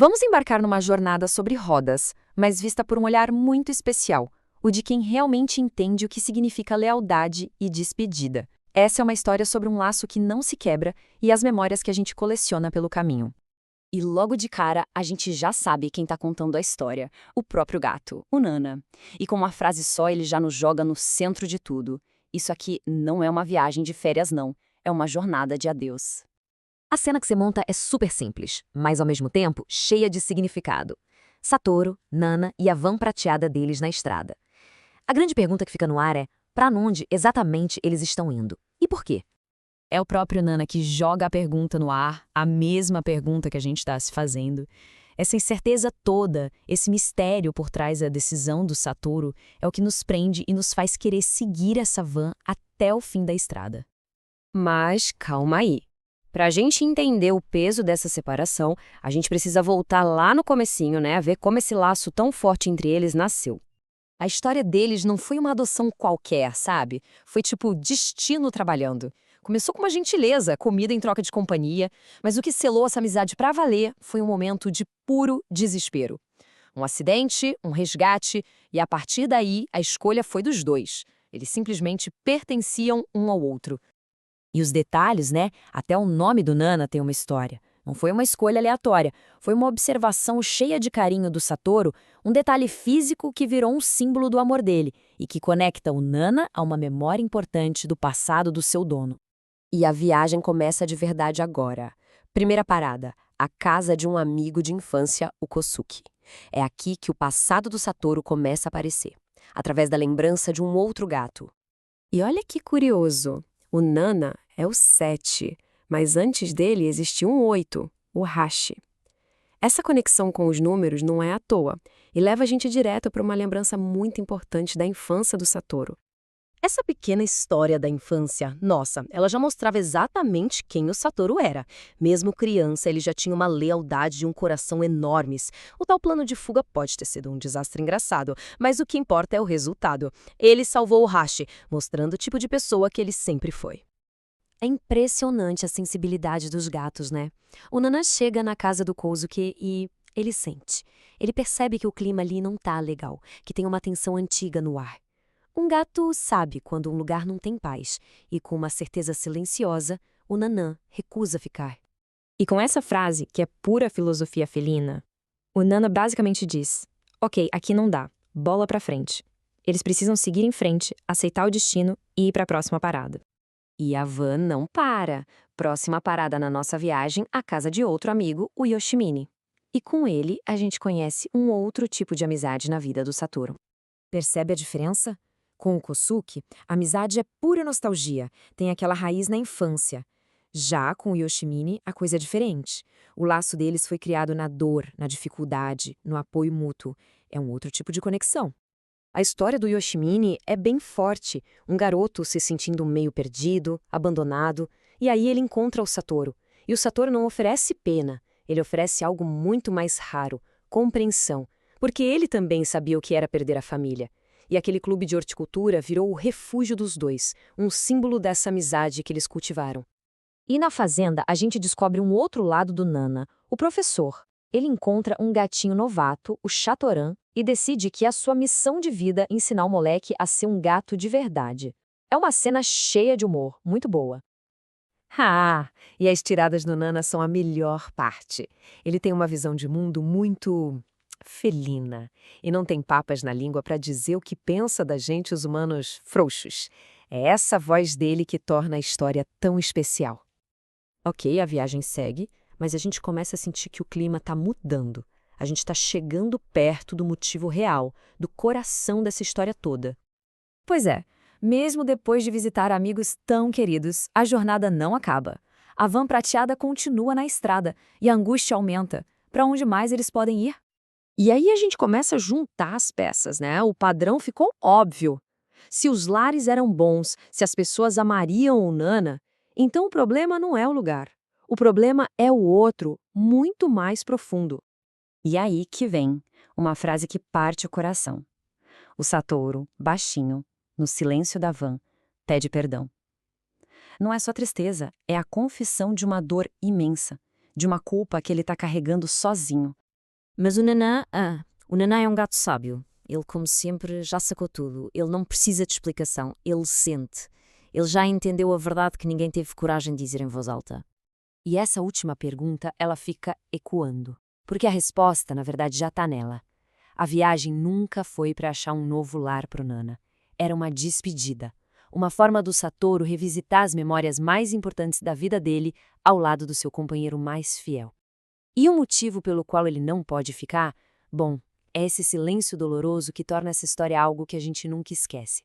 Vamos embarcar numa jornada sobre rodas, mas vista por um olhar muito especial, o de quem realmente entende o que significa lealdade e despedida. Essa é uma história sobre um laço que não se quebra e as memórias que a gente coleciona pelo caminho. E logo de cara, a gente já sabe quem tá contando a história, o próprio gato, o Nana. E com uma frase só, ele já nos joga no centro de tudo. Isso aqui não é uma viagem de férias, não. É uma jornada de adeus. A cena que você monta é super simples, mas ao mesmo tempo cheia de significado. Satoru, Nana e a van prateada deles na estrada. A grande pergunta que fica no ar é: para onde exatamente eles estão indo? E por quê? É o próprio Nana que joga a pergunta no ar, a mesma pergunta que a gente está se fazendo. Essa incerteza toda, esse mistério por trás da decisão do Satoru, é o que nos prende e nos faz querer seguir essa van até o fim da estrada. Mas calma aí. Para a gente entender o peso dessa separação, a gente precisa voltar lá no comecinho, né, a ver como esse laço tão forte entre eles nasceu. A história deles não foi uma adoção qualquer, sabe? Foi tipo destino trabalhando. Começou com uma gentileza, comida em troca de companhia, mas o que selou essa amizade pra valer foi um momento de puro desespero. Um acidente, um resgate, e a partir daí a escolha foi dos dois. Eles simplesmente pertenciam um ao outro. E os detalhes, né? Até o nome do Nana tem uma história. Não foi uma escolha aleatória, foi uma observação cheia de carinho do Satoru, um detalhe físico que virou um símbolo do amor dele e que conecta o Nana a uma memória importante do passado do seu dono. E a viagem começa de verdade agora. Primeira parada, a casa de um amigo de infância, o Kosuke. É aqui que o passado do Satoru começa a aparecer, através da lembrança de um outro gato. E olha que curioso, o Nana é o 7, mas antes dele existia um 8, o Hashi. Essa conexão com os números não é à toa e leva a gente direto para uma lembrança muito importante da infância do Satoru. Essa pequena história da infância, nossa, ela já mostrava exatamente quem o Satoru era. Mesmo criança, ele já tinha uma lealdade e um coração enormes. O tal plano de fuga pode ter sido um desastre engraçado, mas o que importa é o resultado. Ele salvou o Hashi, mostrando o tipo de pessoa que ele sempre foi. É impressionante a sensibilidade dos gatos, né? O Nana chega na casa do Kosuke e ele sente. Ele percebe que o clima ali não tá legal, que tem uma tensão antiga no ar. Um gato sabe quando um lugar não tem paz, e com uma certeza silenciosa, o Nanã recusa ficar. E com essa frase, que é pura filosofia felina, o Nana basicamente diz: ok, aqui não dá, bola pra frente. Eles precisam seguir em frente, aceitar o destino e ir pra próxima parada. E a van não para. Próxima parada na nossa viagem, a casa de outro amigo, o Yoshimine. E com ele, a gente conhece um outro tipo de amizade na vida do Satoru. Percebe a diferença? Com o Kosuke, a amizade é pura nostalgia, tem aquela raiz na infância. Já com o Yoshimine, a coisa é diferente. O laço deles foi criado na dor, na dificuldade, no apoio mútuo. É um outro tipo de conexão. A história do Yoshimine é bem forte, um garoto se sentindo meio perdido, abandonado, e aí ele encontra o Satoru. E o Satoru não oferece pena, ele oferece algo muito mais raro, compreensão, porque ele também sabia o que era perder a família. E aquele clube de horticultura virou o refúgio dos dois, um símbolo dessa amizade que eles cultivaram. E na fazenda, a gente descobre um outro lado do Nana, o professor. Ele encontra um gatinho novato, o Chatoran, e decide que é a sua missão de vida ensinar o moleque a ser um gato de verdade. É uma cena cheia de humor, muito boa. E as tiradas do Nana são a melhor parte. Ele tem uma visão de mundo muito felina e não tem papas na língua para dizer o que pensa da gente, os humanos frouxos. É essa voz dele que torna a história tão especial. Ok, a viagem segue, mas a gente começa a sentir que o clima está mudando. A gente está chegando perto do motivo real, do coração dessa história toda. Pois é, mesmo depois de visitar amigos tão queridos, a jornada não acaba. A van prateada continua na estrada e a angústia aumenta. Para onde mais eles podem ir? E aí a gente começa a juntar as peças, né? O padrão ficou óbvio. Se os lares eram bons, se as pessoas amariam o Nana, então o problema não é o lugar. O problema é o outro, muito mais profundo. E aí que vem uma frase que parte o coração. O Satoru, baixinho, no silêncio da van, pede perdão. Não é só tristeza, é a confissão de uma dor imensa, de uma culpa que ele está carregando sozinho. Mas o Nanã é um gato sábio. Ele, como sempre, já sacou tudo. Ele não precisa de explicação. Ele sente. Ele já entendeu a verdade que ninguém teve coragem de dizer em voz alta. E essa última pergunta, ela fica ecoando. Porque a resposta, na verdade, já está nela. A viagem nunca foi para achar um novo lar pro Nana. Era uma despedida. Uma forma do Satoru revisitar as memórias mais importantes da vida dele ao lado do seu companheiro mais fiel. E o motivo pelo qual ele não pode ficar? Bom, é esse silêncio doloroso que torna essa história algo que a gente nunca esquece.